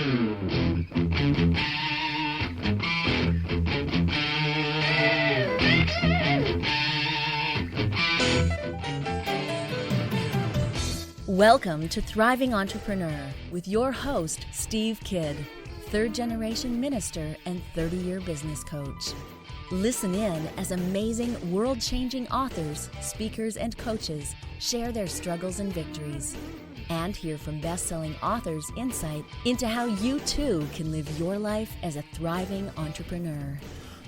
Welcome to Thriving Entrepreneur with your host, Steve Kidd, third-generation minister and 30-year business coach. Listen in as amazing, world-changing authors, speakers, and coaches share their struggles and victories. And hear from best-selling authors' insight into how you too can live your life as a thriving entrepreneur.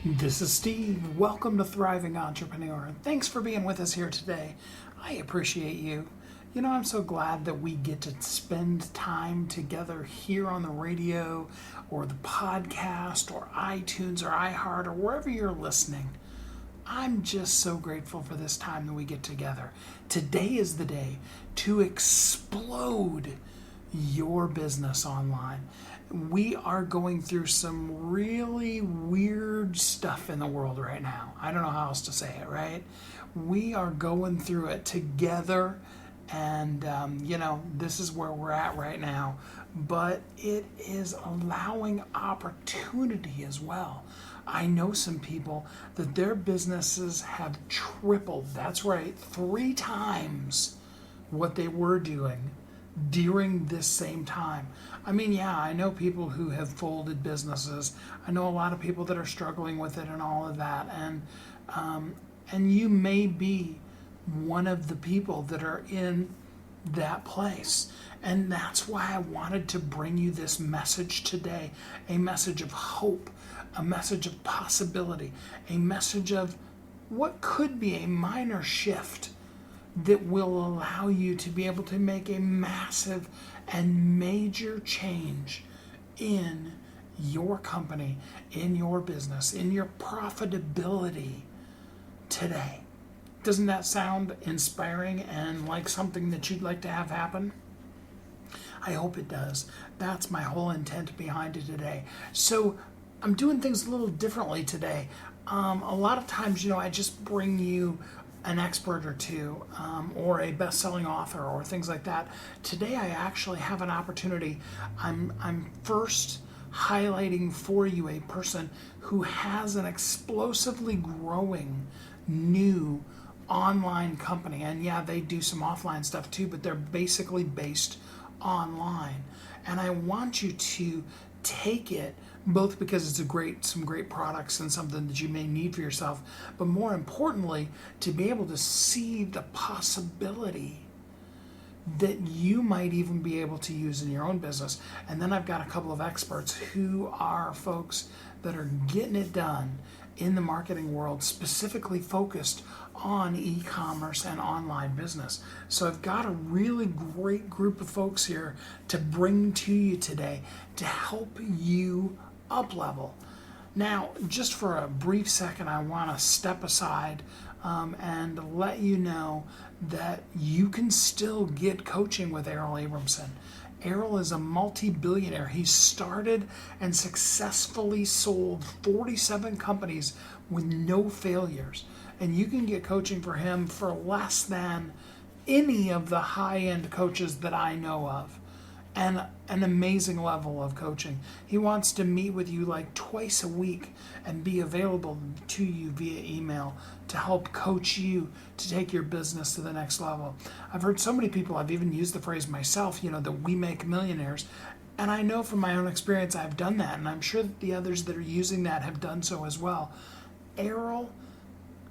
This is Steve. Welcome to Thriving Entrepreneur. Thanks for being with us here today. I appreciate you. You know, I'm so glad that we get to spend time together here on the radio or the podcast or iTunes or iHeart or wherever you're listening. I'm just so grateful for this time that we get together. Today is the day to explode your business online. We are going through some really weird stuff in the world right now. I don't know how else to say it, right? We are going through it together. And, this is where we're at right now, but it is allowing opportunity as well. I know some people that their businesses have tripled. That's right, 3 times what they were doing during this same time. I mean, I know people who have folded businesses. I know a lot of people that are struggling with it and all of that. And you may be one of the people that are in that place. And that's why I wanted to bring you this message today, a message of hope, a message of possibility, a message of what could be a minor shift that will allow you to be able to make a massive and major change in your company, in your business, in your profitability today. Doesn't that sound inspiring and like something that you'd like to have happen? I hope it does. That's my whole intent behind it today. So I'm doing things a little differently today. A lot of times, I just bring you an expert or two, or a best-selling author or things like that. Today I actually have an opportunity. I'm first highlighting for you a person who has an explosively growing new online company. And they do some offline stuff too, but they're basically based online. And I want you to take it both because it's some great products and something that you may need for yourself, but more importantly, to be able to see the possibility that you might even be able to use in your own business. And then I've got a couple of experts who are folks that are getting it done in the marketing world, specifically focused on e-commerce and online business. So I've got a really great group of folks here to bring to you today to help you up-level. Now, just for a brief second, I want to step aside and let you know that you can still get coaching with Errol Abramson. Errol is a multi-billionaire. He started and successfully sold 47 companies with no failures. And you can get coaching for him for less than any of the high-end coaches that I know of. And an amazing level of coaching. He wants to meet with you like twice a week and be available to you via email to help coach you to take your business to the next level. I've heard so many people, I've even used the phrase myself, that we make millionaires. And I know from my own experience I've done that, and I'm sure that the others that are using that have done so as well. Errol,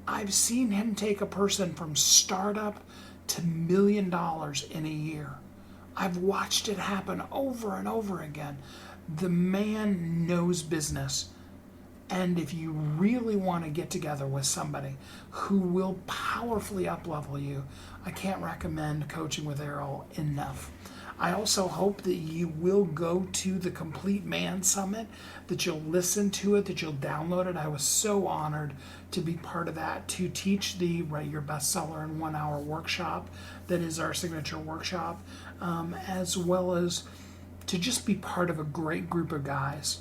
I've seen him take a person from startup to $1 million in a year. I've watched it happen over and over again. The man knows business. And if you really want to get together with somebody who will powerfully up-level you, I can't recommend coaching with Errol enough. I also hope that you will go to the Complete Man Summit, that you'll listen to it, that you'll download it. I was so honored to be part of that, to teach the Write Your Bestseller in 1 hour workshop that is our signature workshop, as well as to just be part of a great group of guys.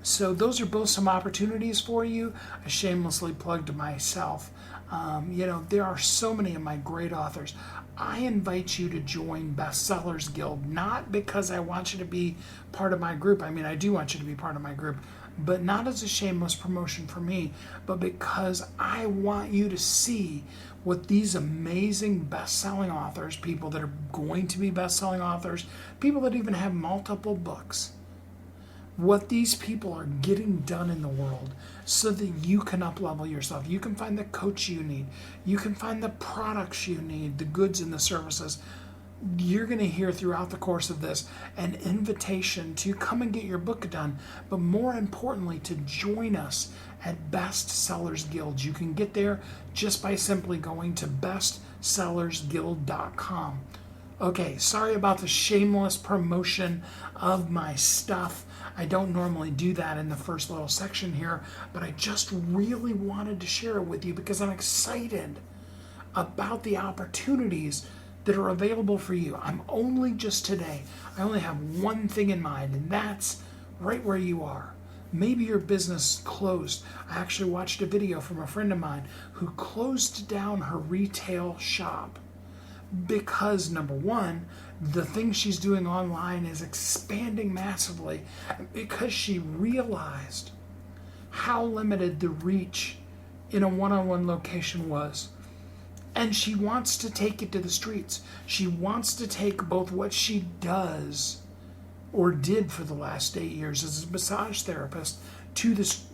So those are both some opportunities for you. I shamelessly plugged myself. There are so many of my great authors. I invite you to join Bestsellers Guild, not because I want you to be part of my group. I mean, I do want you to be part of my group, but not as a shameless promotion for me, but because I want you to see what these amazing best-selling authors, people that are going to be best-selling authors, people that even have multiple books, what these people are getting done in the world so that you can up-level yourself. You can find the coach you need. You can find the products you need, the goods and the services. You're going to hear throughout the course of this an invitation to come and get your book done, but more importantly, to join us at Bestsellers Guild. You can get there just by simply going to bestsellersguild.com. Okay, sorry about the shameless promotion of my stuff. I don't normally do that in the first little section here, but I just really wanted to share it with you because I'm excited about the opportunities that are available for you. I only have one thing in mind, and that's right where you are. Maybe your business closed. I actually watched a video from a friend of mine who closed down her retail shop because, number one, the thing she's doing online is expanding massively, because she realized how limited the reach in a one-on-one location was. And she wants to take it to the streets. She wants to take both what she does or did for the last 8 years as a massage therapist to this,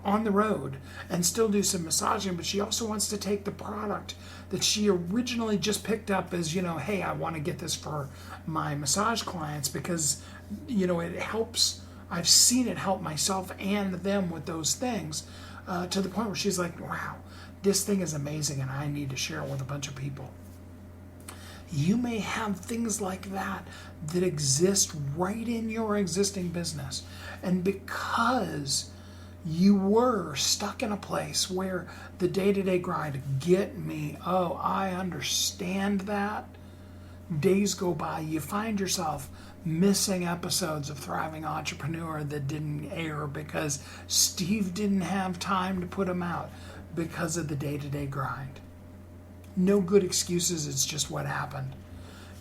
on the road, and still do some massaging, but she also wants to take the product that she originally just picked up as, hey, I want to get this for my massage clients because, it helps. I've seen it help myself and them with those things, to the point where she's like, wow, this thing is amazing and I need to share it with a bunch of people. You may have things like that exist right in your existing business. And because you were stuck in a place where the day-to-day grind, I understand that. Days go by, you find yourself missing episodes of Thriving Entrepreneur that didn't air because Steve didn't have time to put them out because of the day-to-day grind. No good excuses, it's just what happened.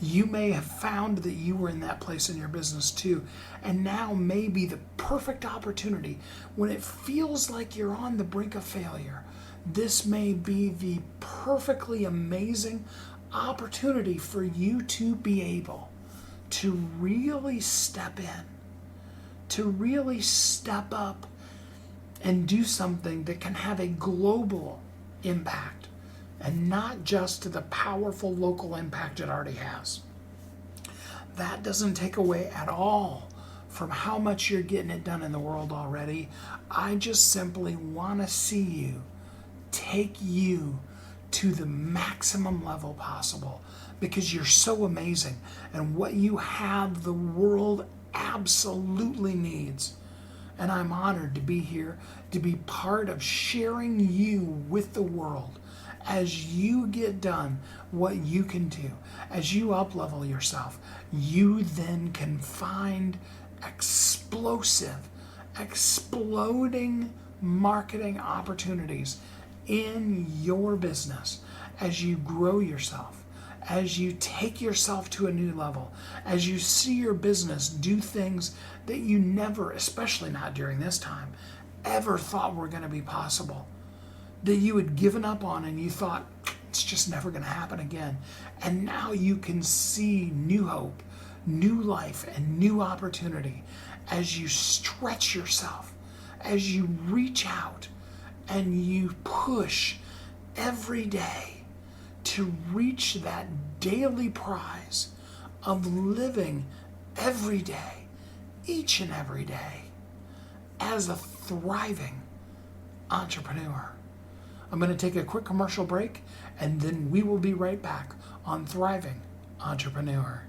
You may have found that you were in that place in your business too, and now may be the perfect opportunity when it feels like you're on the brink of failure. This may be the perfectly amazing opportunity for you to be able to really step in, to really step up and do something that can have a global impact, and not just the powerful local impact it already has. That doesn't take away at all from how much you're getting it done in the world already. I just simply want to see you take you to the maximum level possible, because you're so amazing, and what you have, the world absolutely needs. And I'm honored to be here, to be part of sharing you with the world as you get done what you can do. As you up-level yourself, you then can find exploding marketing opportunities in your business as you grow yourself, as you take yourself to a new level, as you see your business do things that you never, especially not during this time, ever thought were going to be possible, that you had given up on and you thought, it's just never going to happen again. And now you can see new hope, new life, and new opportunity as you stretch yourself, as you reach out and you push every day to reach that daily prize of living every day, each and every day, as a thriving entrepreneur. I'm going to take a quick commercial break, and then we will be right back on Thriving Entrepreneur.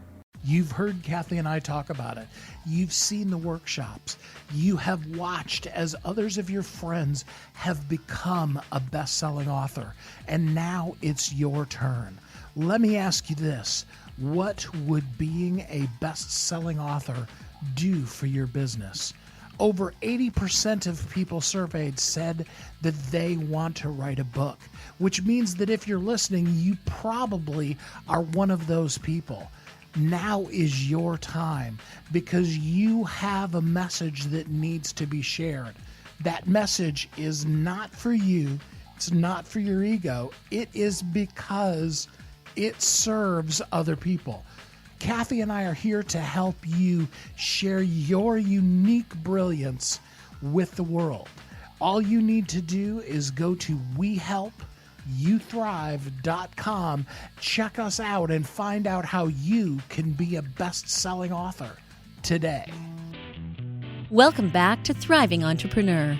You've heard Kathy and I talk about it. You've seen the workshops. You have watched as others of your friends have become a best-selling author, and now it's your turn. Let me ask you this. What would being a best-selling author do for your business? Over 80% of people surveyed said that they want to write a book, which means that if you're listening, you probably are one of those people. Now is your time because you have a message that needs to be shared. That message is not for you. It's not for your ego. It is because it serves other people. Kathy and I are here to help you share your unique brilliance with the world. All you need to do is go to wehelpyouthrive.com, check us out, and find out how you can be a best-selling author today. Welcome back to Thriving Entrepreneur.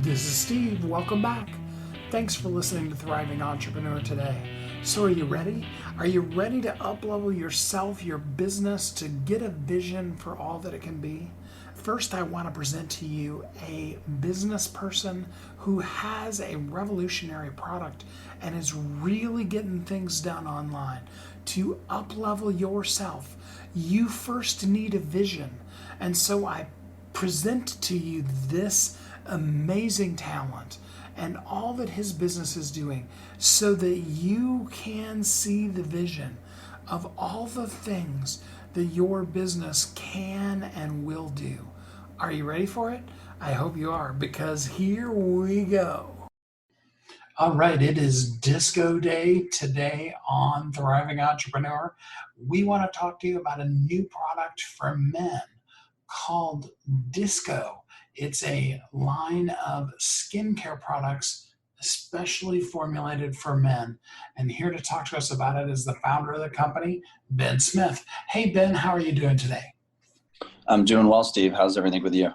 This is Steve. Welcome back. Thanks for listening to Thriving Entrepreneur today. So are you ready? Are you ready to up-level yourself, your business, to get a vision for all that it can be? First, I want to present to you a business person who has a revolutionary product and is really getting things done online. To up-level yourself, you first need a vision. And so I present to you this amazing talent and all that his business is doing so that you can see the vision of all the things that your business can and will do. Are you ready for it? I hope you are, because here we go. All right, it is Disco Day today on Thriving Entrepreneur. We want to talk to you about a new product for men called Disco. It's a line of skincare products especially formulated for men. And here to talk to us about it is the founder of the company, Ben Smith. Hey, Ben, how are you doing today? I'm doing well, Steve. How's everything with you?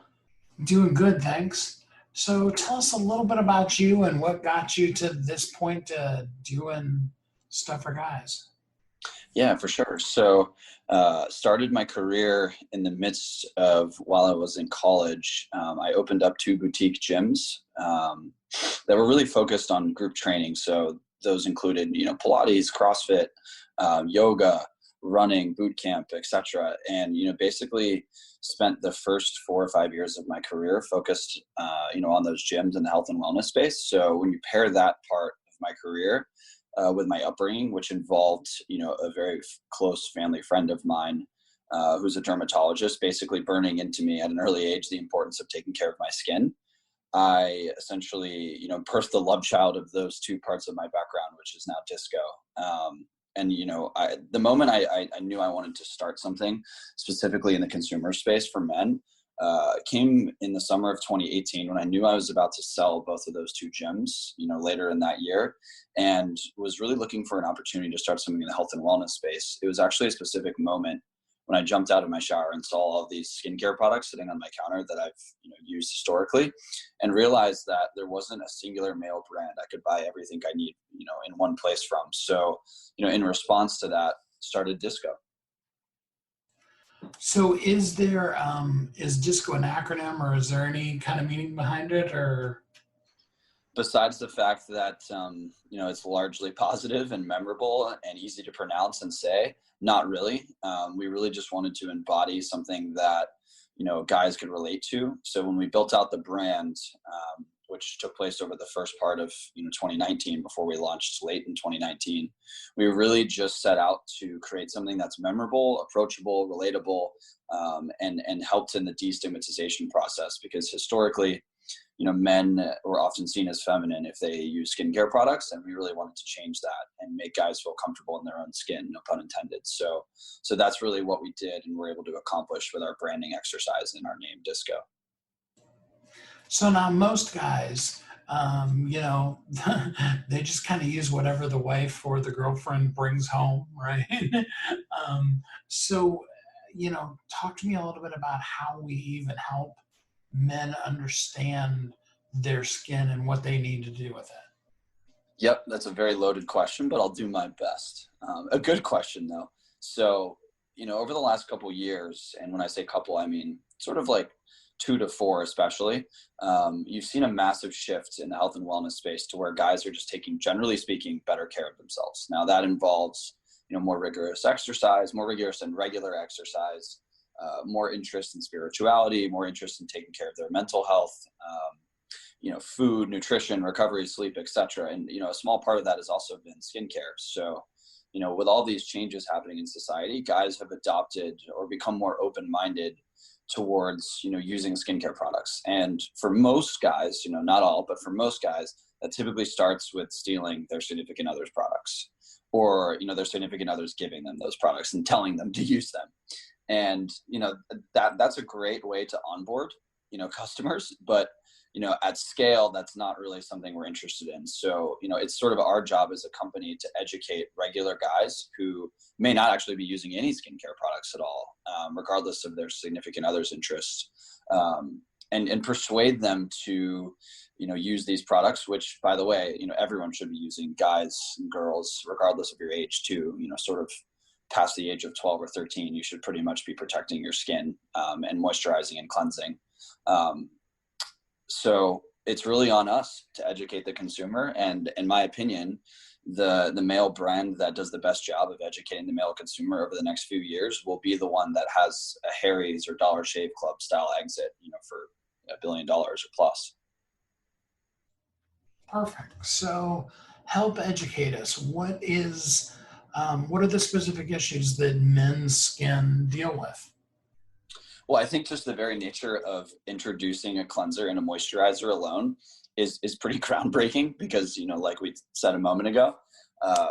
Doing good, thanks. So tell us a little bit about you and what got you to this point doing stuff for guys. Yeah, for sure. So started my career in the midst of while I was in college. I opened up 2 boutique gyms that were really focused on group training. So those included, Pilates, CrossFit, yoga, running, boot camp, etc. And, basically spent the first 4 or 5 years of my career focused, on those gyms in the health and wellness space. So when you pair that part of my career with my upbringing, which involved, a very close family friend of mine who's a dermatologist, basically burning into me at an early age the importance of taking care of my skin. I essentially, birthed the love child of those 2 parts of my background, which is now Disco. The moment I knew I wanted to start something specifically in the consumer space for men came in the summer of 2018 when I knew I was about to sell both of those 2 gyms, later in that year, and was really looking for an opportunity to start something in the health and wellness space. It was actually a specific moment when I jumped out of my shower and saw all of these skincare products sitting on my counter that I've used historically, and realized that there wasn't a singular male brand I could buy everything I need, in one place from. So, in response to that, started Disco. So is there, is Disco an acronym, or is there any kind of meaning behind it, or? Besides the fact that, it's largely positive and memorable and easy to pronounce and say, not really. We really just wanted to embody something that, guys could relate to. So when we built out the brand, which took place over the first part of 2019 before we launched late in 2019, we really just set out to create something that's memorable, approachable, relatable, and helped in the destigmatization process, because historically, men were often seen as feminine if they use skincare products, and we really wanted to change that and make guys feel comfortable in their own skin, no pun intended. So that's really what we did and were able to accomplish with our branding exercise and our name Disco. So now most guys, they just kind of use whatever the wife or the girlfriend brings home, right? So, talk to me a little bit about how we even help men understand their skin and what they need to do with it. Yep, that's a very loaded question, but I'll do my best. A good question, though. So, over the last couple of years, and when I say couple, I mean sort of like 2 to 4 especially, you've seen a massive shift in the health and wellness space to where guys are just taking, generally speaking, better care of themselves. Now that involves, more rigorous exercise, more rigorous and regular exercise, more interest in spirituality, more interest in taking care of their mental health, food, nutrition, recovery, sleep, etc. And, a small part of that has also been skincare. So, with all these changes happening in society, guys have adopted or become more open-minded towards, using skincare products. And for most guys, not all, but for most guys, that typically starts with stealing their significant other's products, or, their significant others giving them those products and telling them to use them. And, that's a great way to onboard, customers, but, at scale, that's not really something we're interested in. So, it's sort of our job as a company to educate regular guys who may not actually be using any skincare products at all, regardless of their significant other's interests, and persuade them to, use these products, which, by the way, everyone should be using, guys and girls, regardless of your age too, sort of past the age of 12 or 13, you should pretty much be protecting your skin, and moisturizing and cleansing. So it's really on us to educate the consumer. And in my opinion, the male brand that does the best job of educating the male consumer over the next few years will be the one that has a Harry's or Dollar Shave Club style exit, for $1 billion or plus. Perfect. So help educate us. What are the specific issues that men's skin deal with? Well, I think just the very nature of introducing a cleanser and a moisturizer alone is pretty groundbreaking because, like we said a moment ago,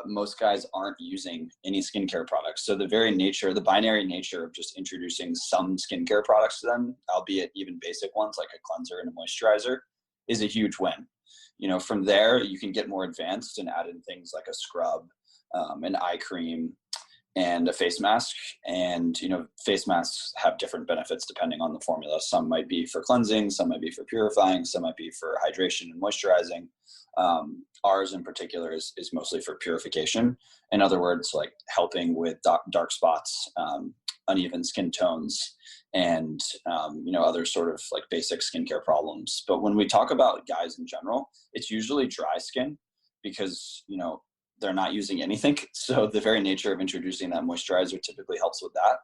most guys aren't using any skincare products. So the binary nature of just introducing some skincare products to them, albeit even basic ones like a cleanser and a moisturizer, is a huge win. From there, you can get more advanced and add in things like a scrub, an eye cream, and a face mask. And, face masks have different benefits depending on the formula. Some might be for cleansing, some might be for purifying, some might be for hydration and moisturizing. Ours in particular is mostly for purification. In other words, like helping with dark spots, uneven skin tones, and, other sort of like basic skincare problems. But when we talk about guys in general, it's usually dry skin because, they're not using anything. So the very nature of introducing that moisturizer typically helps with that.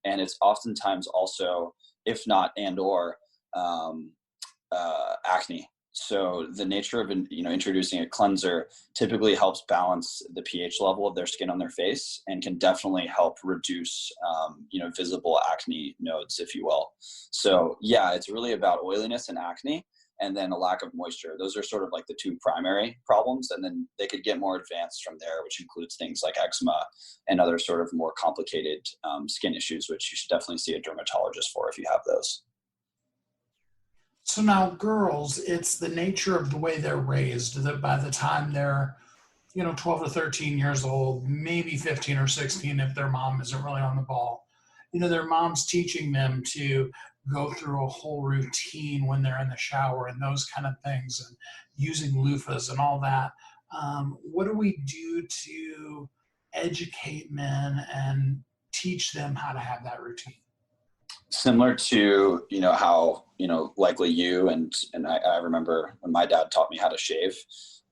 And it's oftentimes also, if not acne. So the nature of, introducing a cleanser typically helps balance the pH level of their skin on their face and can definitely help reduce, visible acne nodes, if you will. So yeah, it's really about oiliness and acne, and then a lack of moisture. Those are sort of like the two primary problems. And then they could get more advanced from there, which includes things like eczema and other sort of more complicated skin issues, which you should definitely see a dermatologist for if you have those. So now girls, it's the nature of the way they're raised that by the time they're, 12 or 13 years old, maybe 15 or 16 if their mom isn't really on the ball, their mom's teaching them to go through a whole routine when they're in the shower and those kind of things, and using loofahs and all that. What do we do to educate men and teach them how to have that routine? Similar to, how, likely you and I remember when my dad taught me how to shave.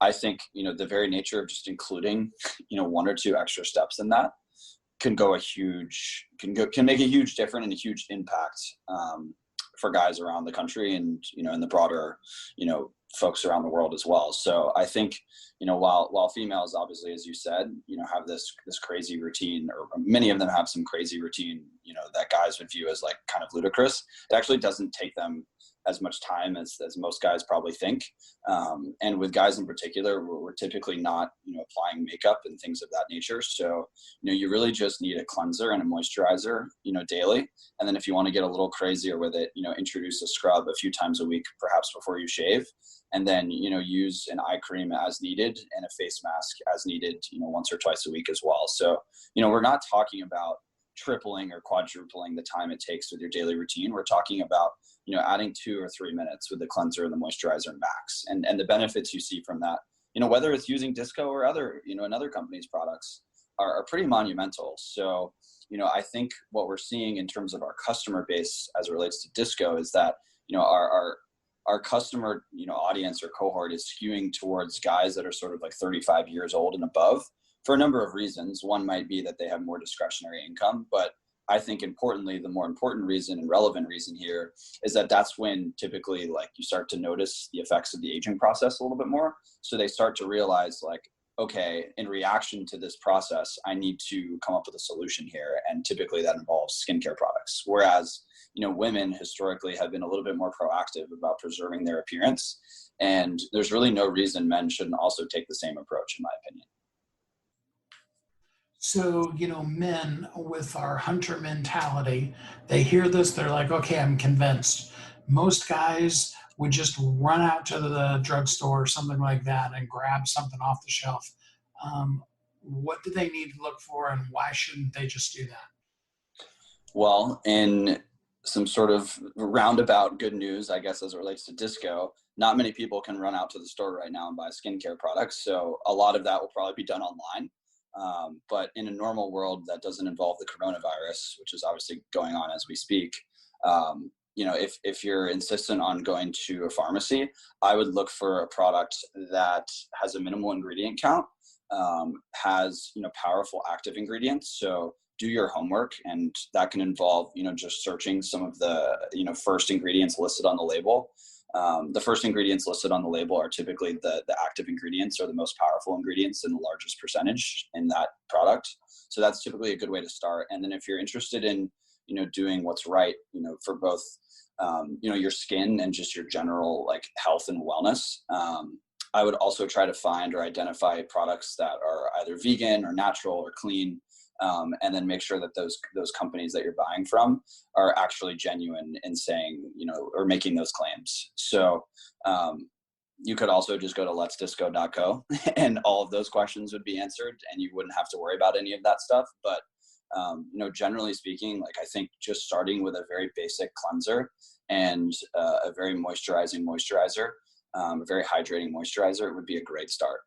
I think, the very nature of just including, one or two extra steps in that can make a huge difference and a huge impact for guys around the country and, in the broader, folks around the world as well. So I think, while females obviously, as you said, have this crazy routine, or many of them have some crazy routine, that guys would view as like kind of ludicrous. It actually doesn't take them as much time as most guys probably think. And with guys in particular, we're typically not, applying makeup and things of that nature. So, you really just need a cleanser and a moisturizer, daily. And then if you want to get a little crazier with it, introduce a scrub a few times a week, perhaps before you shave. And then, use an eye cream as needed and a face mask as needed, once or twice a week as well. So, we're not talking about tripling or quadrupling the time it takes with your daily routine. We're talking about, adding 2 or 3 minutes with the cleanser and the moisturizer max. And the benefits you see from that, whether it's using Disco or other, another company's products are pretty monumental. So, I think what we're seeing in terms of our customer base as it relates to Disco is that, our customer, audience or cohort is skewing towards guys that are sort of like 35 years old and above for a number of reasons. One might be that they have more discretionary income, but I think importantly, the more important reason and relevant reason here is that that's when typically like you start to notice the effects of the aging process a little bit more. So they start to realize like, okay, in reaction to this process, I need to come up with a solution here. And typically that involves skincare products. Whereas, women historically have been a little bit more proactive about preserving their appearance. And there's really no reason men shouldn't also take the same approach, in my opinion. So, men with our hunter mentality, they hear this, they're like, okay, I'm convinced. Most guys would just run out to the drugstore or something like that and grab something off the shelf. What do they need to look for, and why shouldn't they just do that? Well, in some sort of roundabout good news, I guess, as it relates to disco, not many people can run out to the store right now and buy skincare products. So a lot of that will probably be done online. But in a normal world that doesn't involve the coronavirus, which is obviously going on as we speak, if you're insistent on going to a pharmacy, I would look for a product that has a minimal ingredient count, has, powerful active ingredients. So do your homework, and that can involve, just searching some of the, first ingredients listed on the label. The first ingredients listed on the label are typically the active ingredients or the most powerful ingredients in the largest percentage in that product. So that's typically a good way to start. And then if you're interested in, doing what's right, for both, your skin and just your general like health and wellness, I would also try to find or identify products that are either vegan or natural or clean. And then make sure that those companies that you're buying from are actually genuine in saying, or making those claims. So you could also just go to letsdisco.co and all of those questions would be answered and you wouldn't have to worry about any of that stuff. But, generally speaking, like I think just starting with a very basic cleanser and a very moisturizing moisturizer, a very hydrating moisturizer would be a great start.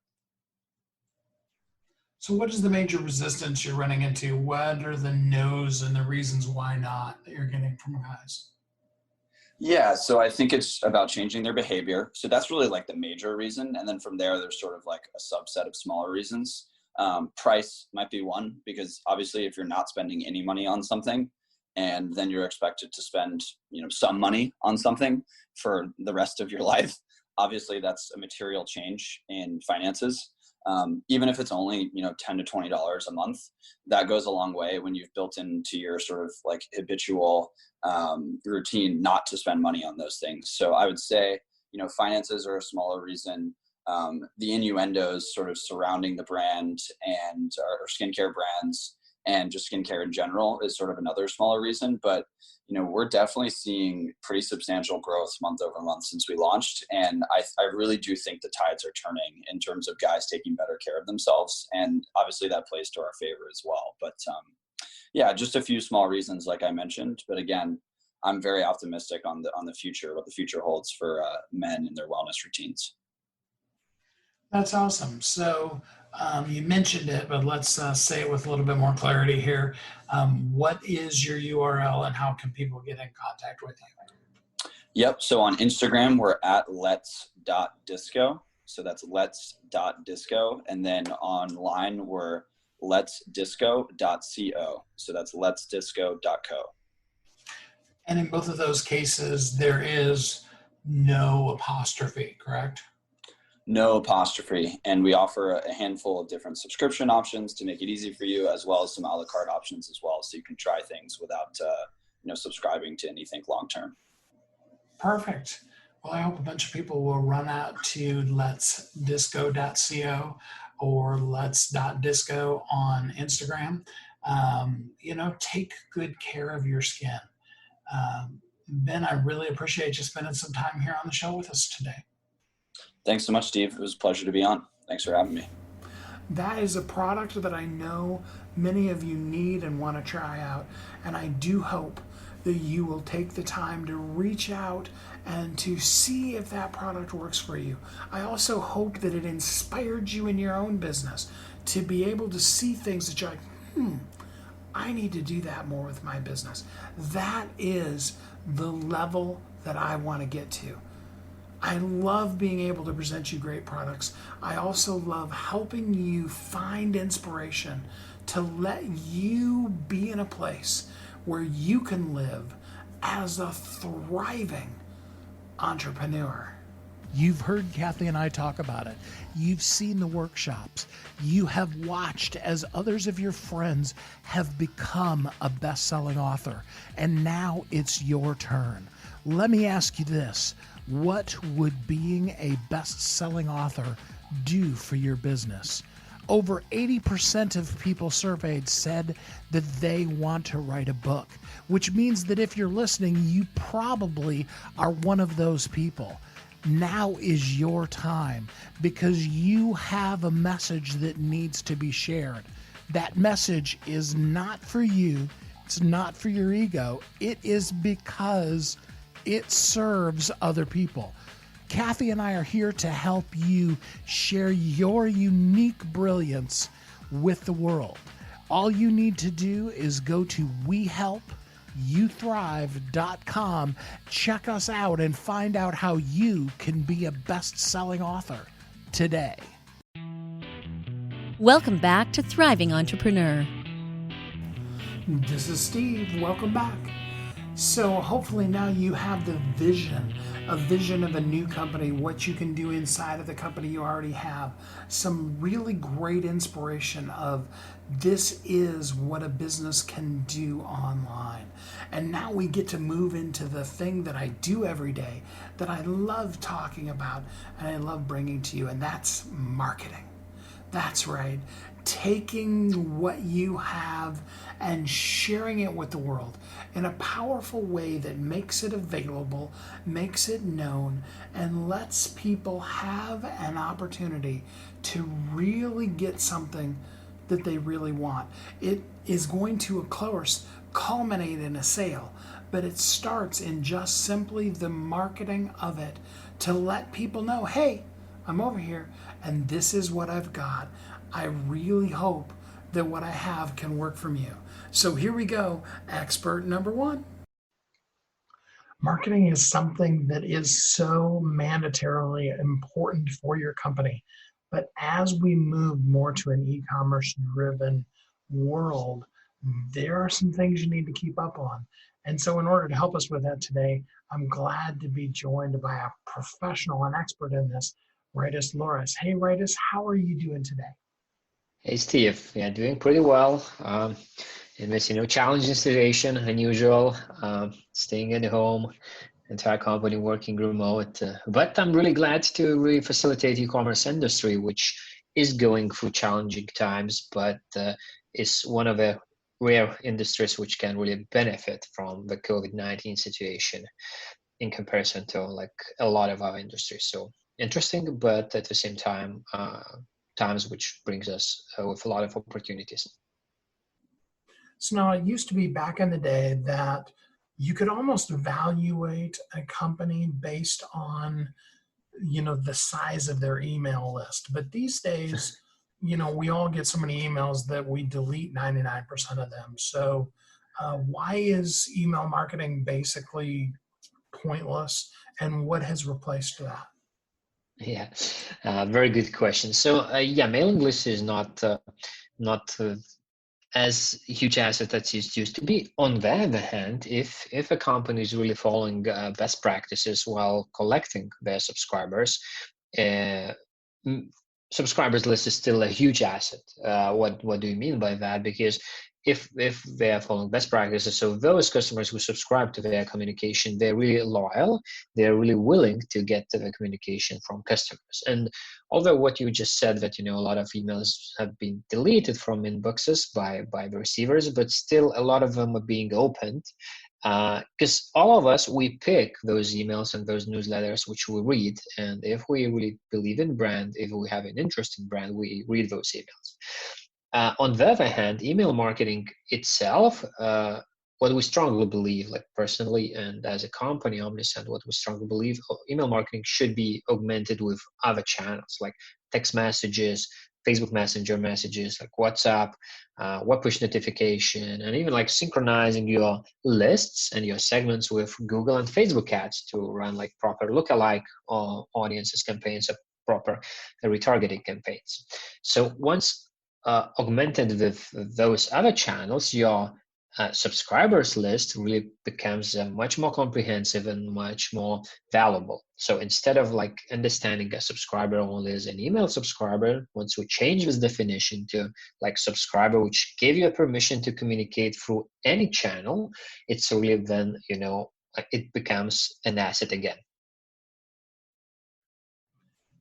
So what is the major resistance you're running into? What are the no's and the reasons why not that you're getting from guys? Yeah, so I think it's about changing their behavior. So that's really like the major reason. And then from there, there's sort of like a subset of smaller reasons. Price might be one, because obviously if you're not spending any money on something and then you're expected to spend, some money on something for the rest of your life, obviously that's a material change in finances. Even if it's only, $10 to $20 a month, that goes a long way when you've built into your sort of like habitual routine not to spend money on those things. So I would say, finances are a smaller reason. The innuendos sort of surrounding the brand and our skincare brands and just skincare in general is sort of another smaller reason. But, we're definitely seeing pretty substantial growth month over month since we launched. And I really do think the tides are turning in terms of guys taking better care of themselves. And obviously that plays to our favor as well. But yeah, just a few small reasons, like I mentioned. But again, I'm very optimistic on the future, what the future holds for men and their wellness routines. That's awesome. So you mentioned it, but let's say it with a little bit more clarity here. What is your URL and how can people get in contact with you? Yep. So on Instagram, we're at lets.disco. So that's lets.disco. And then online, we're letsdisco.co. So that's letsdisco.co. And in both of those cases, there is no apostrophe, correct? No apostrophe. And we offer a handful of different subscription options to make it easy for you, as well as some a la carte options as well. So you can try things without, subscribing to anything long-term. Perfect. Well, I hope a bunch of people will run out to letsdisco.co or lets.disco on Instagram. Take good care of your skin. Ben, I really appreciate you spending some time here on the show with us today. Thanks so much, Steve. It was a pleasure to be on. Thanks for having me. That is a product that I know many of you need and want to try out. And I do hope that you will take the time to reach out and to see if that product works for you. I also hope that it inspired you in your own business to be able to see things that you're like, I need to do that more with my business. That is the level that I want to get to. I love being able to present you great products. I also love helping you find inspiration to let you be in a place where you can live as a thriving entrepreneur. You've heard Kathy and I talk about it. You've seen the workshops. You have watched as others of your friends have become a best-selling author. And now it's your turn. Let me ask you this. What would being a best-selling author do for your business? Over 80% of people surveyed said that they want to write a book, which means that if you're listening, you probably are one of those people. Now is your time because you have a message that needs to be shared. That message is not for you. It's not for your ego. It is because it serves other people. Kathy and I are here to help you share your unique brilliance with the world. All you need to do is go to WeHelpYouThrive.com, check us out, and find out how you can be a best-selling author today. Welcome back to Thriving Entrepreneur. This is Steve. Welcome back. So hopefully now you have the vision, a vision of a new company, what you can do inside of the company you already have. Some really great inspiration of this is what a business can do online. And now we get to move into the thing that I do every day that I love talking about and I love bringing to you, and that's marketing. That's right. Taking what you have and sharing it with the world in a powerful way that makes it available, makes it known, and lets people have an opportunity to really get something that they really want. It is going to, of course, culminate in a sale, but it starts in just simply the marketing of it to let people know, hey, I'm over here and this is what I've got. I really hope that what I have can work from you. So here we go, expert number one. Marketing is something that is so mandatorily important for your company. But as we move more to an e-commerce driven world, there are some things you need to keep up on. And so in order to help us with that today, I'm glad to be joined by a professional and expert in this, Rytis Loris. Hey, Rytis, how are you doing today? Hey, Steve. Yeah, doing pretty well. In this, challenging situation, unusual, staying at home, entire company working remote. But I'm really glad to really facilitate e-commerce industry, which is going through challenging times, but is one of the rare industries which can really benefit from the COVID-19 situation in comparison to like a lot of our industries. So interesting, but at the same time, times which brings us with a lot of opportunities. So now it used to be back in the day that you could almost evaluate a company based on, the size of their email list. But these days, we all get so many emails that we delete 99% of them. So why is email marketing basically pointless, and what has replaced that? Yeah, very good question. So mailing list is not as huge asset as it used to be. On the other hand, if a company is really following best practices while collecting their subscribers, subscribers list is still a huge asset. What do you mean by that? Because if they are following best practices, so those customers who subscribe to their communication, they're really loyal, they're really willing to get to the communication from customers. And although what you just said that, a lot of emails have been deleted from inboxes by the receivers, but still a lot of them are being opened. Because all of us, we pick those emails and those newsletters which we read. And if we really believe in brand, if we have an interest in brand, we read those emails. On the other hand, email marketing itself, what we strongly believe, like personally and as a company, Omnisend, what we strongly believe, email marketing should be augmented with other channels like text messages, Facebook Messenger messages, like WhatsApp, web push notification, and even like synchronizing your lists and your segments with Google and Facebook ads to run like proper lookalike audiences campaigns or proper retargeting campaigns. So once augmented with those other channels, your subscribers list really becomes much more comprehensive and much more valuable. So instead of like understanding a subscriber only as an email subscriber, once we change this definition to like subscriber, which gave you a permission to communicate through any channel, it's really then, it becomes an asset again.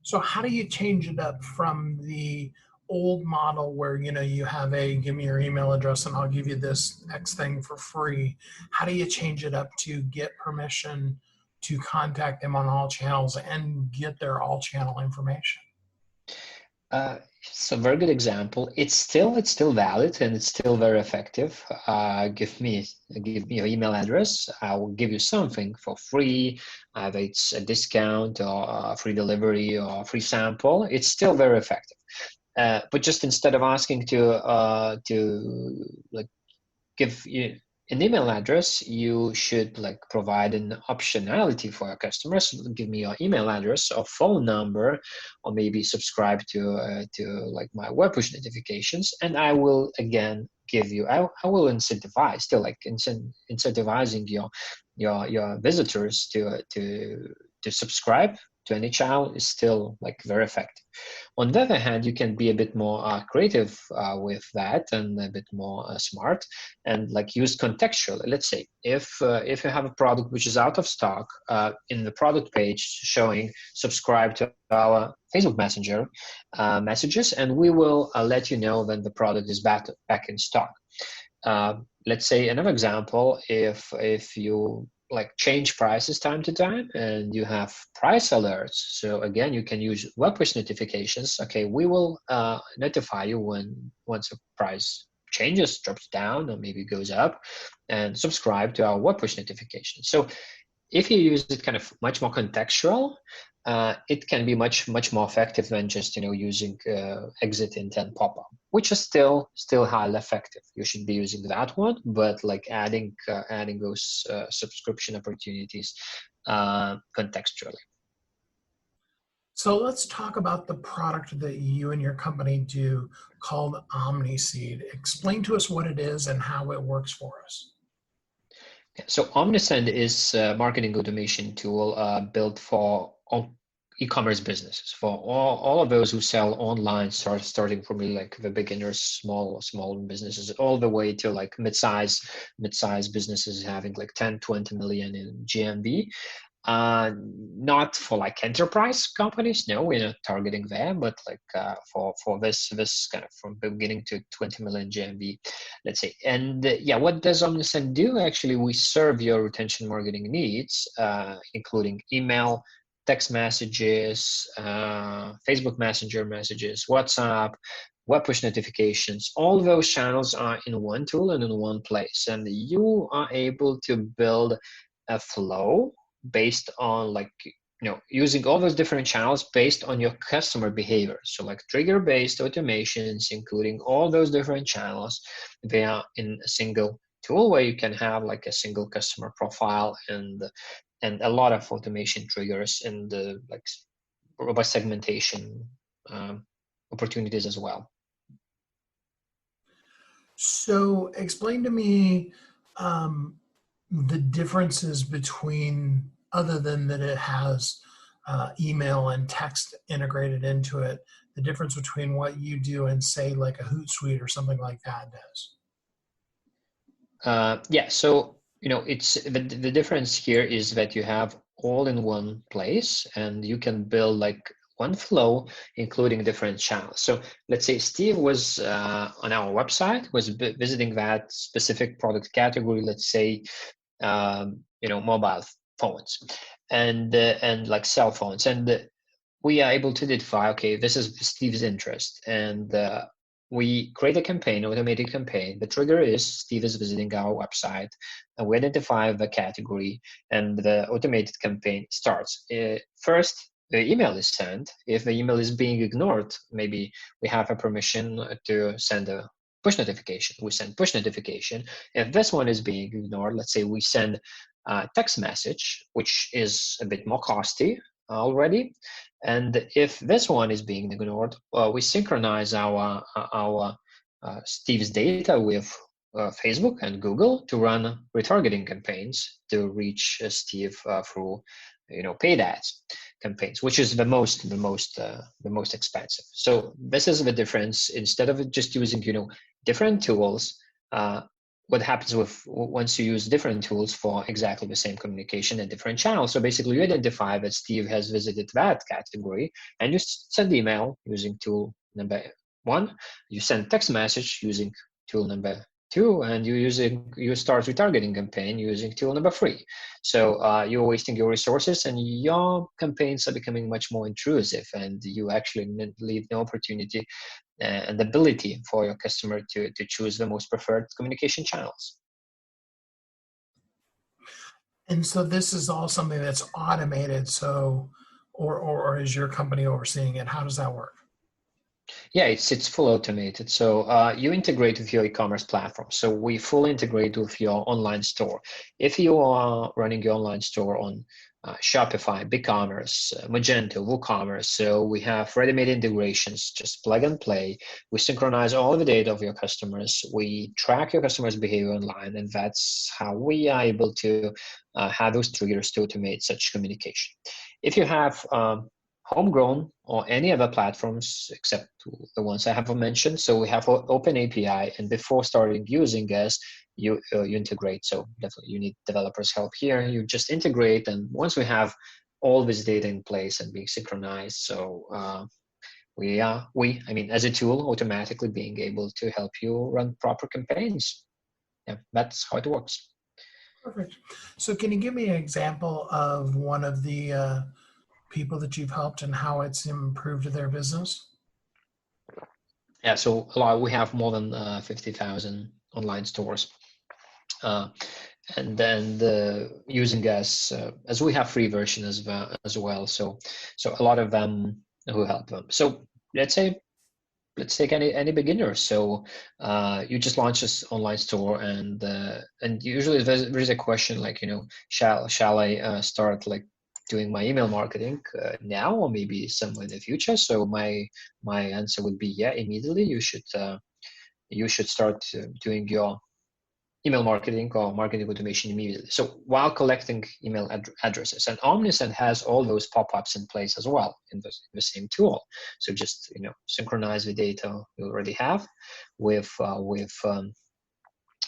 So how do you change it up from the old model where, you have give me your email address and I'll give you this X thing for free? How do you change it up to get permission to contact them on all channels and get their all channel information? It's a very good example. It's still valid and it's still very effective. Give me your email address. I will give you something for free. Either it's a discount or a free delivery or a free sample. It's still very effective. But just instead of asking to like give you an email address, you should like provide an optionality for your customers. Give me your email address or phone number, or maybe subscribe to like my web push notifications, and I will again give you. I will incentivize, still like incentivizing your visitors to subscribe to any channel is still like very effective. On the other hand, you can be a bit more creative with that and a bit more smart and like use contextual. Let's say if you have a product which is out of stock, in the product page showing subscribe to our Facebook Messenger messages, and we will let you know when the product is back in stock. Let's say another example, if you like change prices time to time and you have price alerts. So again, you can use web push notifications. Okay, we will notify you once a price changes, drops down, or maybe goes up, and subscribe to our web push notifications. So if you use it kind of much more contextual, it can be much more effective than just using exit intent pop-up, which is still highly effective. You should be using that one, but like adding those subscription opportunities contextually. So let's talk about the product that you and your company do called OmniSeed. Explain to us what it is and how it works for us. So OmniSend is a marketing automation tool built for e-commerce businesses, for all of those who sell online, starting from like the beginners, small businesses, all the way to like mid-size businesses having like 10-20 million in GMV. Not for like enterprise companies, no, we're not targeting there, but like for this kind of from beginning to 20 million GMV, let's say. And what does OmniSend do? Actually, we serve your retention marketing needs, including email, text messages, Facebook Messenger messages, WhatsApp, web push notifications. All those channels are in one tool and in one place, and you are able to build a flow based on like using all those different channels based on your customer behavior. So like trigger-based automations, including all those different channels, they are in a single tool where you can have like a single customer profile and a lot of automation triggers and like robust segmentation opportunities as well. So explain to me the differences between, other than that it has email and text integrated into it, the difference between what you do and say like a Hootsuite or something like that does. So it's the difference here is that you have all in one place and you can build like one flow, including different channels. So let's say Steve was on our website, was visiting that specific product category, let's say, mobile phones and like cell phones. And we are able to identify, okay, this is Steve's interest. And we create a campaign, automated campaign. The trigger is Steve is visiting our website, and we identify the category, and the automated campaign starts. First, the email is sent. If the email is being ignored, maybe we have a permission to send a push notification. We send push notification. If this one is being ignored, let's say we send a text message, which is a bit more costly already. And if this one is being ignored, we synchronize our Steve's data with Facebook and Google to run retargeting campaigns to reach Steve through paid ads campaigns, which is the most expensive. So this is the difference. Instead of just using different tools, what happens once you use different tools for exactly the same communication and different channels. So basically you identify that Steve has visited that category and you send email using tool number 1, you send text message using tool number 2, and you start retargeting campaign using tool number 3. So you're wasting your resources and your campaigns are becoming much more intrusive, and you actually leave no opportunity and ability for your customer to choose the most preferred communication channels. And so this is all something that's automated. So, or is your company overseeing it? How does that work? Yeah, it's full automated. So you integrate with your e-commerce platform. So we fully integrate with your online store. If you are running your online store on Shopify, BigCommerce, Magento, WooCommerce, so we have ready-made integrations, just plug and play. We synchronize all the data of your customers. We track your customers' behavior online, and that's how we are able to have those triggers to automate such communication. If you have homegrown or any other platforms except the ones I have mentioned. So we have open API, and before starting using us, you integrate. So definitely you need developers help here. You just integrate, and once we have all this data in place and being synchronized, so as a tool, automatically being able to help you run proper campaigns. Yeah, that's how it works. Perfect. So can you give me an example of one of the people that you've helped and how it's improved their business? Yeah, so we have more than 50,000 online stores. And then using us, as we have free version as well. So a lot of them who help them. So let's take any beginner. So you just launch this online store, and usually there's a question like, shall I start like doing my email marketing now or maybe somewhere in the future? So my answer would be, yeah, immediately you should start doing your email marketing or marketing automation immediately. So while collecting email addresses, and Omnisend has all those pop-ups in place as well in the same tool. So just synchronize the data you already have with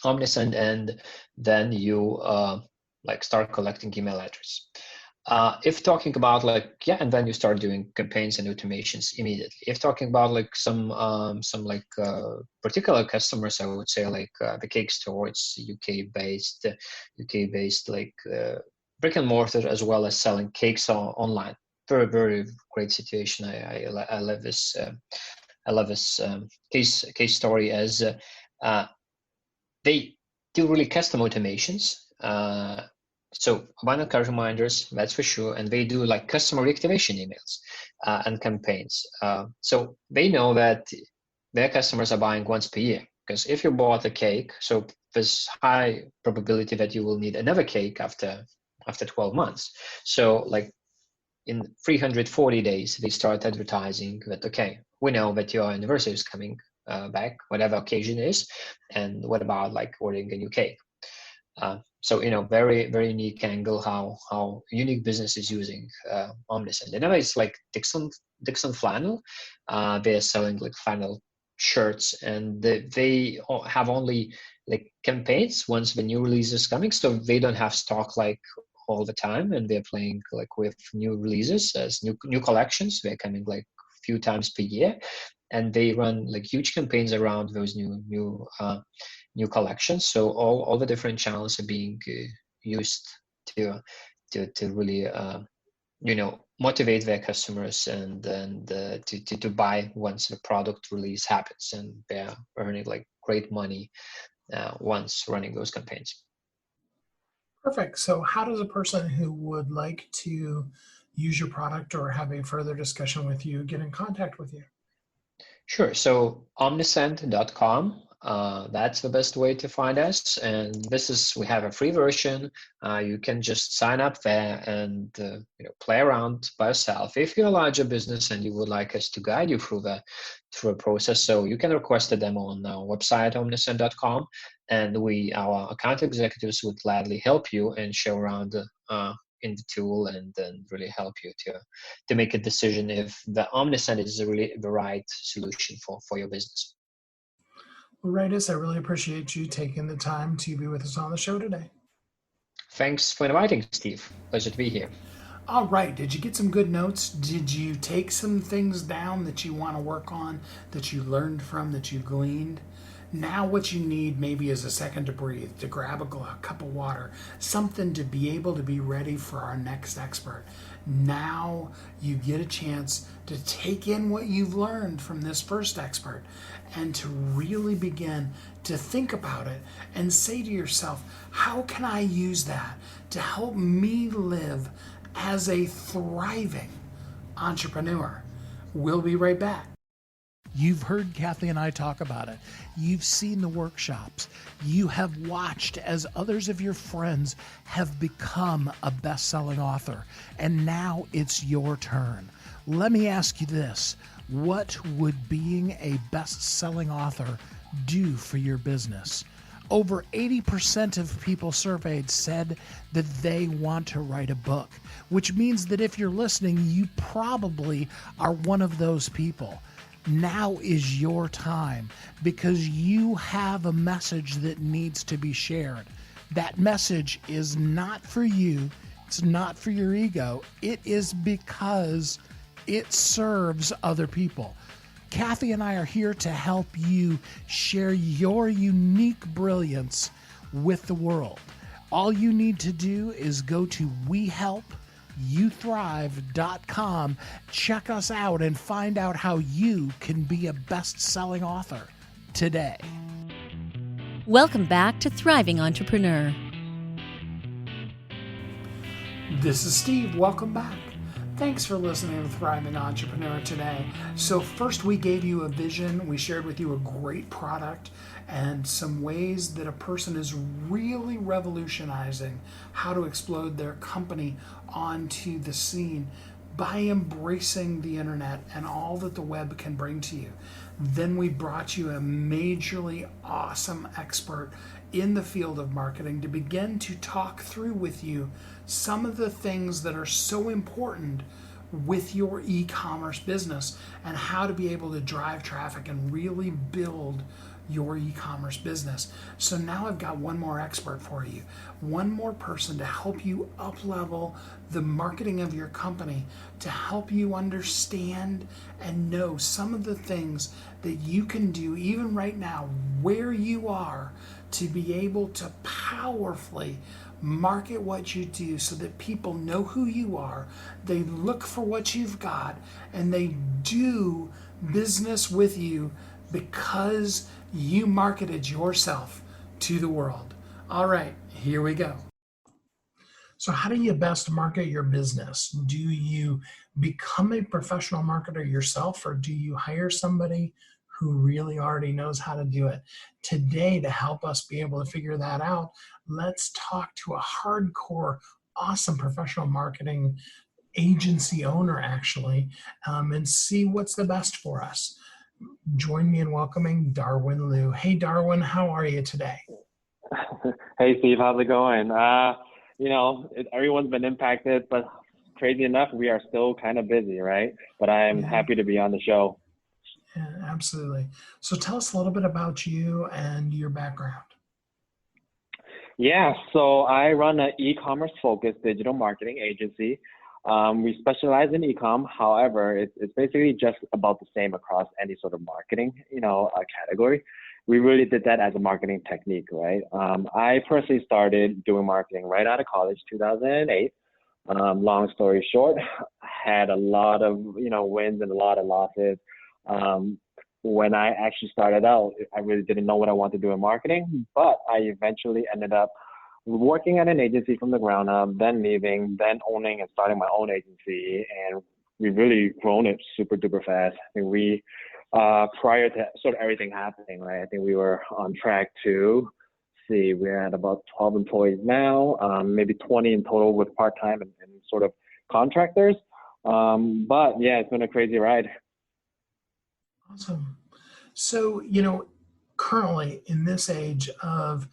Omnisend, and then you start collecting email address. If talking about and then you start doing campaigns and automations immediately. If talking about some particular customers, I would say the cake store, it's UK based brick and mortar, as well as selling cakes online. Very, very great situation. I love this. I love this case story, as they do really custom automations. So abundant cart reminders, that's for sure, and they do customer reactivation emails and campaigns. So they know that their customers are buying once per year, because if you bought a cake, so there's high probability that you will need another cake after 12 months. So in 340 days, they start advertising that, okay, we know that your anniversary is coming back, whatever occasion is, and what about ordering a new cake? So very, very unique angle how unique business is using Omnisend. Another is Dixon Flannel. They're selling flannel shirts, and they have only campaigns once the new release is coming, so they don't have stock all the time, and they're playing with new releases as new collections. They're coming a few times per year, and they run huge campaigns around those new collections. So all the different channels are being used to really motivate their customers and to buy once the product release happens, and they're earning great money once running those campaigns. Perfect. So how does a person who would like to use your product or have a further discussion with you get in contact with you? Sure. So omnisend.com. That's the best way to find us. And we have a free version. You can just sign up there and play around by yourself. If you're a larger business and you would like us to guide you through a process, so you can request a demo on our website, omnisend.com, and our account executives would gladly help you and show around in the tool and then really help you to make a decision if the Omnisend is really the right solution for your business. Well, Rytis, I really appreciate you taking the time to be with us on the show today. Thanks for inviting, Steve. Pleasure to be here. All right. Did you get some good notes? Did you take some things down that you want to work on, that you learned from, that you gleaned? Now what you need maybe is a second to breathe, to grab a cup of water, something to be able to be ready for our next expert. Now you get a chance to take in what you've learned from this first expert and to really begin to think about it and say to yourself, how can I use that to help me live as a thriving entrepreneur? We'll be right back. You've heard Kathy and I talk about it. You've seen the workshops. You have watched as others of your friends have become a best-selling author. And now it's your turn. Let me ask you this. What would being a best-selling author do for your business? Over 80% of people surveyed said that they want to write a book, which means that if you're listening, you probably are one of those people. Now is your time because you have a message that needs to be shared. That message is not for you. It's not for your ego. It is because it serves other people. Kathy and I are here to help you share your unique brilliance with the world. All you need to do is go to WeHelpYouThrive.com, check us out, and find out how you can be a best-selling author today. Welcome back to Thriving Entrepreneur. This is Steve. Welcome back. Thanks for listening to Thriving Entrepreneur today. So first we gave you a vision. We shared with you a great product and some ways that a person is really revolutionizing how to explode their company onto the scene by embracing the internet and all that the web can bring to you. Then we brought you a majorly awesome expert in the field of marketing to begin to talk through with you some of the things that are so important with your e-commerce business and how to be able to drive traffic and really build your e-commerce business. So now I've got one more expert for you, one more person to help you up-level the marketing of your company, to help you understand and know some of the things that you can do even right now where you are to be able to powerfully market what you do so that people know who you are, they look for what you've got, and they do business with you because you marketed yourself to the world. All right, here we go. So how do you best market your business? Do you become a professional marketer yourself, or do you hire somebody who really already knows how to do it? Today, to help us be able to figure that out, let's talk to a hardcore, awesome professional marketing agency owner, actually, and see what's the best for us. Join me in welcoming Darwin Liu. Hey, Darwin, how are you today? Hey, Steve, how's it going? Everyone's been impacted, but crazy enough, we are still kind of busy, right? But I'm happy to be on the show. Yeah, absolutely. So tell us a little bit about you and your background. Yeah, so I run an e-commerce focused digital marketing agency. We specialize in e-com. However, it's basically just about the same across any sort of marketing, category. We really did that as a marketing technique, right? I personally started doing marketing right out of college, 2008. Long story short, had a lot of, wins and a lot of losses. When I actually started out, I really didn't know what I wanted to do in marketing, but I eventually ended up working at an agency from the ground up, then leaving, then owning and starting my own agency. And we've really grown it super duper fast. I mean, we prior to sort of everything happening, right? I think we were on track to see, we're at about 12 employees now, maybe 20 in total with part-time and sort of contractors. But yeah, it's been a crazy ride. Awesome. So, currently in this age of,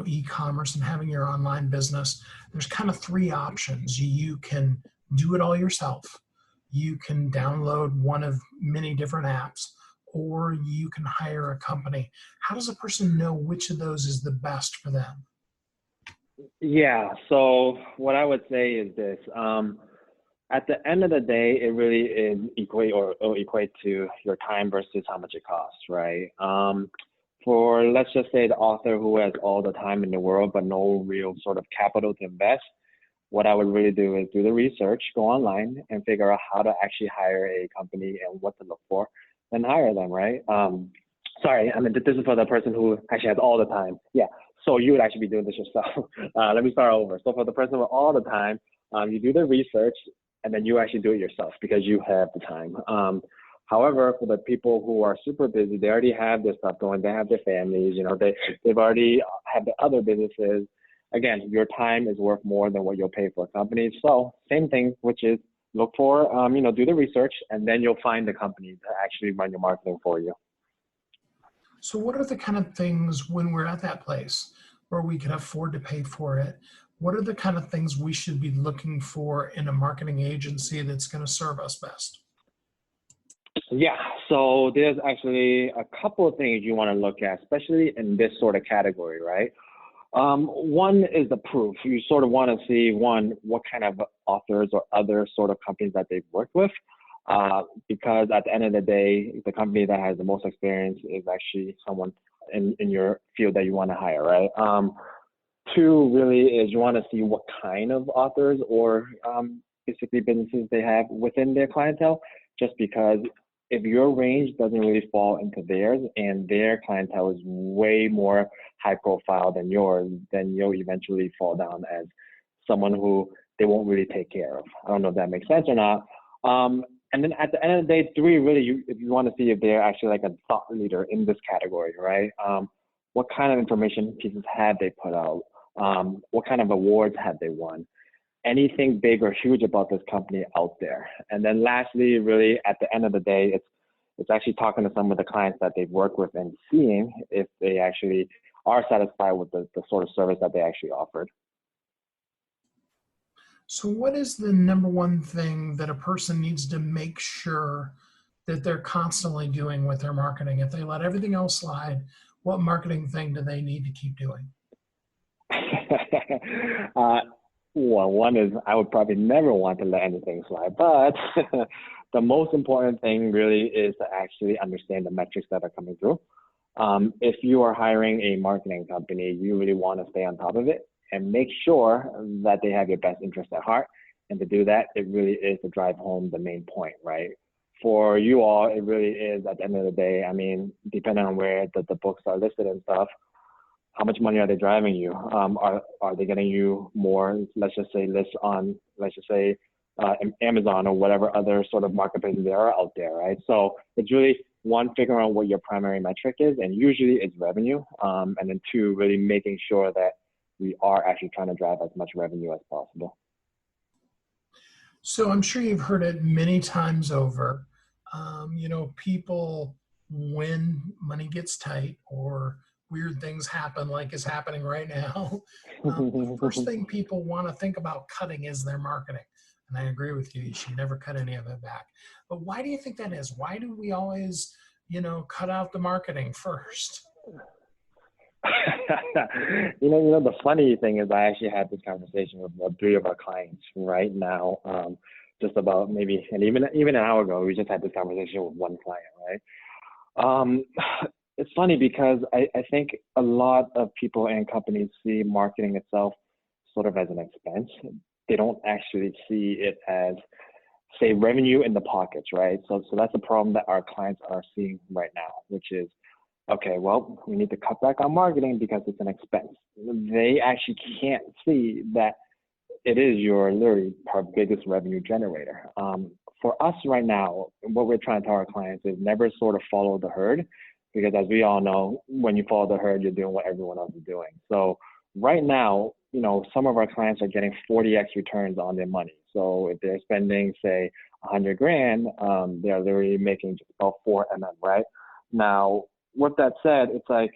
e-commerce and having your online business, there's kind of three options. You can do it all yourself. You can download one of many different apps, or you can hire a company. How does a person know which of those is the best for them? Yeah, so what I would say is this. At the end of the day, it really is equate to your time versus how much it costs, right? For, let's just say, the author who has all the time in the world but no real sort of capital to invest, what I would really do is do the research, go online and figure out how to actually hire a company and what to look for, and hire them, right? Sorry, I mean, this is for the person who actually has all the time. Yeah, so you would actually be doing this yourself. Let me start over. So for the person with all the time, you do the research and then you actually do it yourself because you have the time. However, for the people who are super busy, they already have their stuff going, they have their families, they've already had the other businesses. Again, your time is worth more than what you'll pay for a company. So same thing, which is look for, do the research, and then you'll find the company to actually run your marketing for you. So what are the kind of things when we're at that place where we can afford to pay for it? What are the kind of things we should be looking for in a marketing agency that's going to serve us best? Yeah, so there's actually a couple of things you want to look at, especially in this sort of category, right? One is the proof. You sort of want to see, one, what kind of authors or other sort of companies that they've worked with, because at the end of the day, the company that has the most experience is actually someone in your field that you want to hire, right? Two really is you want to see what kind of authors or basically businesses they have within their clientele, just because if your range doesn't really fall into theirs and their clientele is way more high profile than yours, then you'll eventually fall down as someone who they won't really take care of. I don't know if that makes sense or not. And then at the end of the day, three, really, if you want to see if they're actually like a thought leader in this category, right? What kind of information pieces have they put out? What kind of awards have they won? Anything big or huge about this company out there? And then lastly, really at the end of the day, it's actually talking to some of the clients that they've worked with and seeing if they actually are satisfied with the sort of service that they actually offered. So what is the number one thing that a person needs to make sure that they're constantly doing with their marketing? If they let everything else slide, what marketing thing do they need to keep doing? Well, one is I would probably never want to let anything slide, but the most important thing really is to actually understand the metrics that are coming through. If you are hiring a marketing company, you really want to stay on top of it and make sure that they have your best interest at heart. And to do that, it really is to drive home the main point, right? For you all, it really is at the end of the day, I mean, depending on where the books are listed and stuff, how much money are they driving you? Are they getting you more, let's just say, lists on, Amazon or whatever other sort of marketplaces there are out there, right? So it's really, one, figuring out what your primary metric is, and usually it's revenue. And then two, really making sure that we are actually trying to drive as much revenue as possible. So I'm sure you've heard it many times over. People, when money gets tight or weird things happen like is happening right now, the first thing people want to think about cutting is their marketing. And I agree with you. You should never cut any of it back. But why do you think that is? Why do we always, cut out the marketing first? The funny thing is I actually had this conversation with three of our clients right now, just about maybe, and even an hour ago, we just had this conversation with one client, right? It's funny because I think a lot of people and companies see marketing itself sort of as an expense. They don't actually see it as, say, revenue in the pockets, right? So that's a problem that our clients are seeing right now, which is, okay, well, we need to cut back on marketing because it's an expense. They actually can't see that it is your literally biggest revenue generator. for us right now, what we're trying to tell our clients is never sort of follow the herd, because as we all know, when you follow the herd, you're doing what everyone else is doing. So right now, you know, some of our clients are getting 40x returns on their money. So if they're spending, say, 100 grand, they're literally making just about 4 MM, right? Now, with that said, it's like,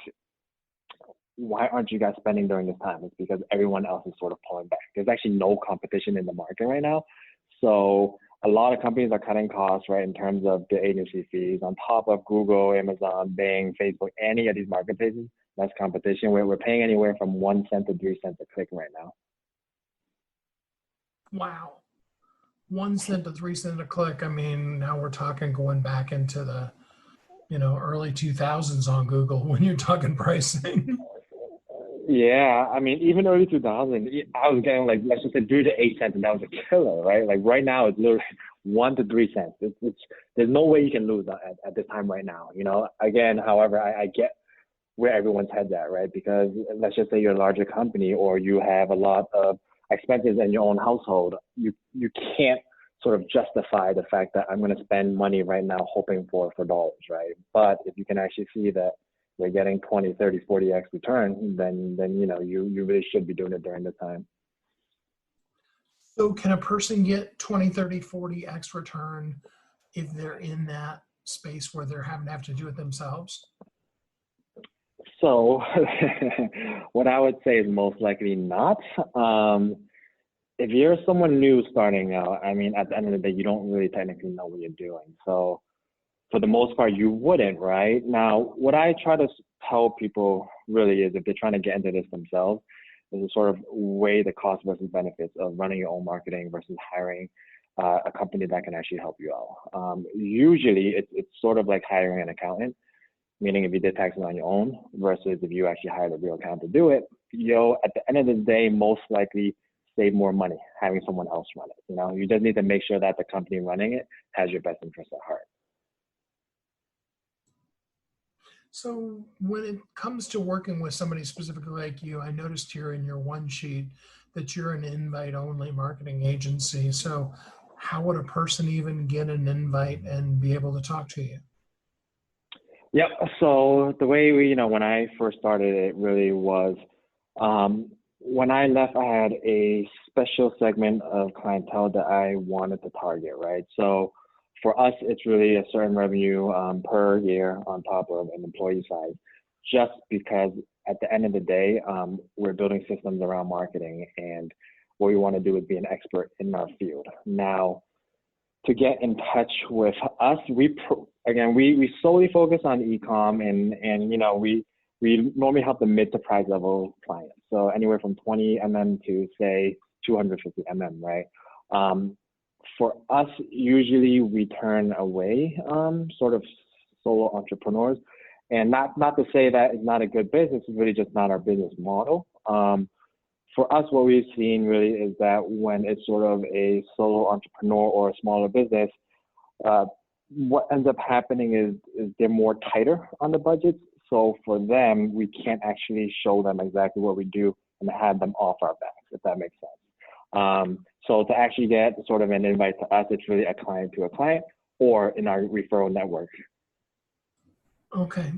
why aren't you guys spending during this time? It's because everyone else is sort of pulling back. There's actually no competition in the market right now. So a lot of companies are cutting costs, right, in terms of the agency fees on top of Google, Amazon, Bing, Facebook, any of these marketplaces. That's competition. We're paying anywhere from 1 cent to 3 cents a click right now. Wow. 1 cent to 3 cents a click. I mean, now we're talking going back into the, you know, early 2000s on Google when you're talking pricing. Yeah, I mean, even early 2000, I was getting like, let's just say 3 to 8 cents, and that was a killer, right? Like right now, it's literally 1 to 3 cents. There's no way you can lose at this time right now. You know, again, however, I get where everyone's head's at, right? Because let's just say you're a larger company or you have a lot of expenses in your own household, you can't sort of justify the fact that I'm going to spend money right now hoping for dollars, right? But if you can actually see that you're getting 20, 30, 40x return, then you know, you really should be doing it during the time. So can a person get 20, 30, 40x return if they're in that space where they're having to have to do it themselves? So what I would say is most likely not. If you're someone new starting out, I mean, at the end of the day, you don't really technically know what you're doing. So for the most part, you wouldn't, right? Now, what I try to tell people really is if they're trying to get into this themselves, is to sort of weigh the cost versus benefits of running your own marketing versus hiring a company that can actually help you out. Usually, it's sort of like hiring an accountant, meaning if you did taxes on your own versus if you actually hired a real accountant to do it, you'll, at the end of the day, most likely save more money having someone else run it. You know, you just need to make sure that the company running it has your best interest at heart. So when it comes to working with somebody specifically like you, I noticed here in your one sheet that you're an invite-only marketing agency. So how would a person even get an invite and be able to talk to you? Yep. So the way we, you know, when I first started, it really was, when I left, I had a special segment of clientele that I wanted to target, right? So for us, it's really a certain revenue per year on top of an employee size, just because at the end of the day, we're building systems around marketing, and what we want to do is be an expert in our field. Now, to get in touch with us, we solely focus on e-com, and you know, we normally help the mid to price level clients, so anywhere from 20 mm to say 250 mm, right? For us, usually we turn away sort of solo entrepreneurs, and not to say that it's not a good business, it's really just not our business model. For us, what we've seen really is that when it's sort of a solo entrepreneur or a smaller business, what ends up happening is they're more tighter on the budgets. So for them, we can't actually show them exactly what we do and have them off our backs, if that makes sense. So to actually get sort of an invite to us, it's really a client to a client or in our referral network. Okay.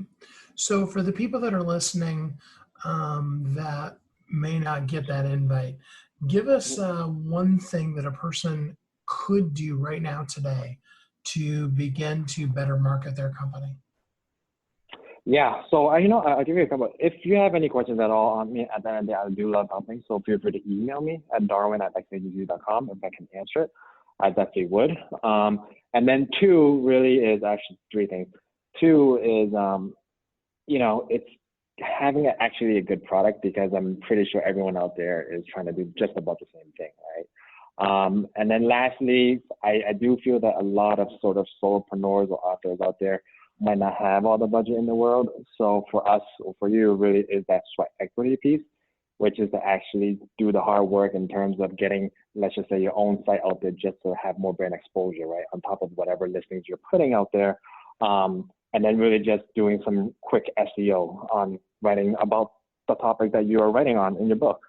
So for the people that are listening that may not get that invite, give us one thing that a person could do right now today to begin to better market their company. Yeah, so I'll give you a couple. If you have any questions at all on me, at the end of the day, I do love helping. So feel free to email me at darwin@xagency.com if I can answer it. I definitely would. And then two really is actually three things. Two is, it's having actually a good product, because I'm pretty sure everyone out there is trying to do just about the same thing, right? And then lastly, I do feel that a lot of sort of solopreneurs or authors out there might not have all the budget in the world. So for us, or for you, really is that sweat equity piece, which is to actually do the hard work in terms of getting, let's just say, your own site out there just to have more brand exposure, right? On top of whatever listings you're putting out there. And then really just doing some quick SEO on writing about the topic that you are writing on in your book.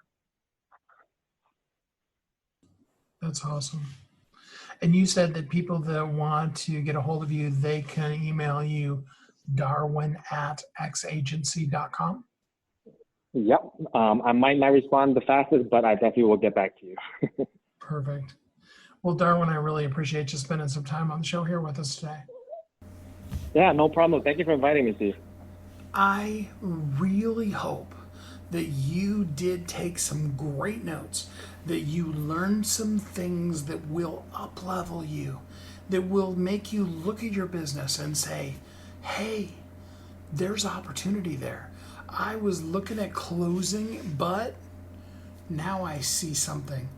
That's awesome. And you said that people that want to get a hold of you, they can email you darwin@xagency.com. Yep. I might not respond the fastest, but I definitely will get back to you. Perfect. Well, Darwin, I really appreciate you spending some time on the show here with us today. Yeah, no problem. Thank you for inviting me, Steve. I really hope that you did take some great notes, that you learned some things that will up-level you, that will make you look at your business and say, hey, there's opportunity there. I was looking at closing, but now I see something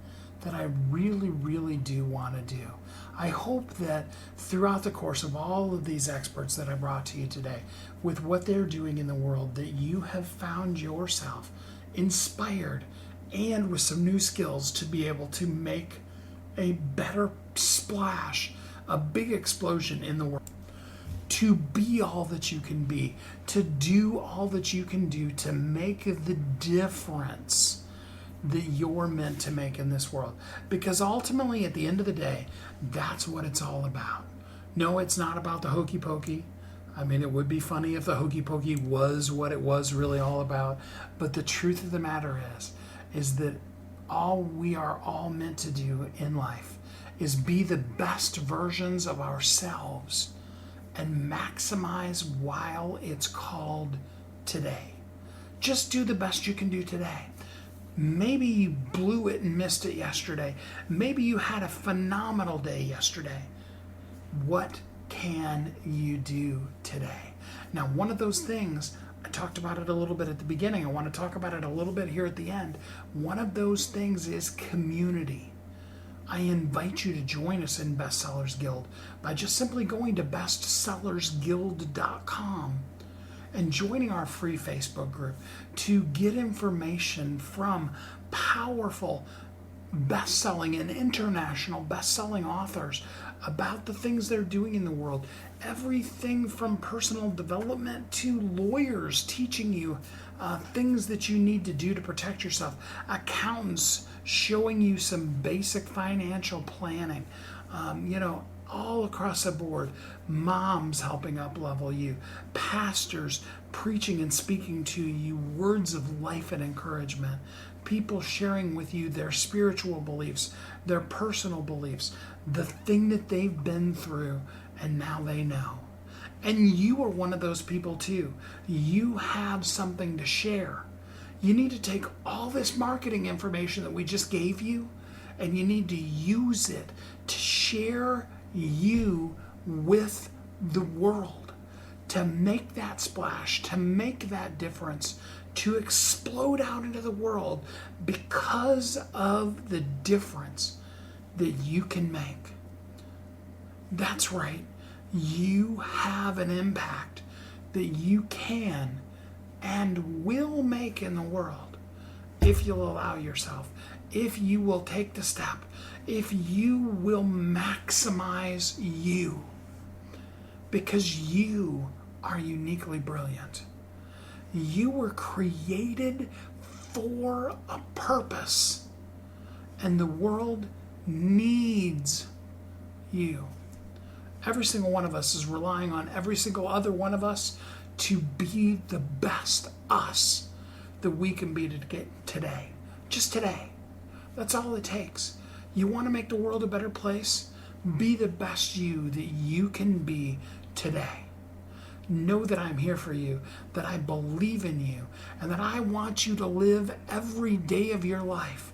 that I really, really do want to do. I hope that throughout the course of all of these experts that I brought to you today, with what they're doing in the world, that you have found yourself inspired and with some new skills to be able to make a better splash, a big explosion in the world, to be all that you can be, to do all that you can do, to make the difference that you're meant to make in this world. Because ultimately, at the end of the day, that's what it's all about. No, it's not about the hokey pokey. I mean, it would be funny if the hokey pokey was what it was really all about. But the truth of the matter is that all we are all meant to do in life is be the best versions of ourselves and maximize while it's called today. Just do the best you can do today. Maybe you blew it and missed it yesterday. Maybe you had a phenomenal day yesterday. What can you do today? Now, one of those things, I talked about it a little bit at the beginning. I want to talk about it a little bit here at the end. One of those things is community. I invite you to join us in Bestsellers Guild by just simply going to bestsellersguild.com and joining our free Facebook group to get information from powerful best-selling and international best-selling authors about the things they're doing in the world. Everything from personal development to lawyers teaching you things that you need to do to protect yourself, accountants showing you some basic financial planning, all across the board, moms helping up-level you, pastors preaching and speaking to you words of life and encouragement, people sharing with you their spiritual beliefs, their personal beliefs, the thing that they've been through, and now they know. And you are one of those people too. You have something to share. You need to take all this marketing information that we just gave you, and you need to use it to share you with the world, to make that splash, to make that difference, to explode out into the world because of the difference that you can make. That's right. You have an impact that you can and will make in the world if you'll allow yourself, if you will take the step, if you will maximize you, because you are uniquely brilliant. You were created for a purpose, and the world needs you. Every single one of us is relying on every single other one of us to be the best us that we can be today. Just today. That's all it takes. You want to make the world a better place? Be the best you that you can be today. Know that I'm here for you, that I believe in you, and that I want you to live every day of your life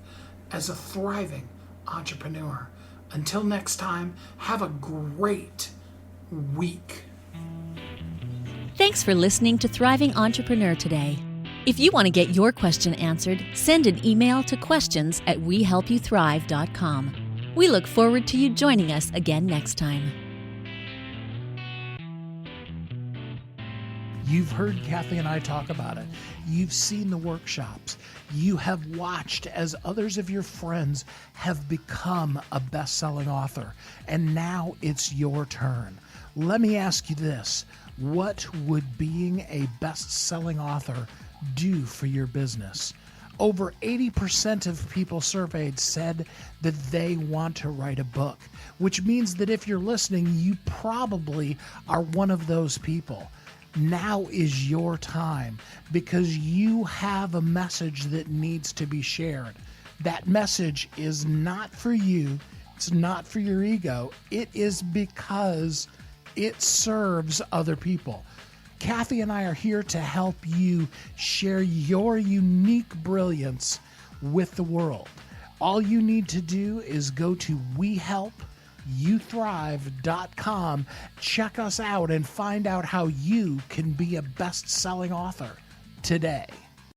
as a thriving entrepreneur. Until next time, have a great week. Thanks for listening to Thriving Entrepreneur today. If you want to get your question answered, send an email to questions@wehelpyouthrive.com. We look forward to you joining us again next time. You've heard Kathy and I talk about it. You've seen the workshops. You have watched as others of your friends have become a best-selling author. And now it's your turn. Let me ask you this. What would being a best-selling author do for your business? Over 80% of people surveyed said that they want to write a book, which means that if you're listening, you probably are one of those people. Now is your time because you have a message that needs to be shared. That message is not for you. It's not for your ego. It is because it serves other people. Kathy and I are here to help you share your unique brilliance with the world. All you need to do is go to WeHelpYouThrive.com, check us out, and find out how you can be a best-selling author today.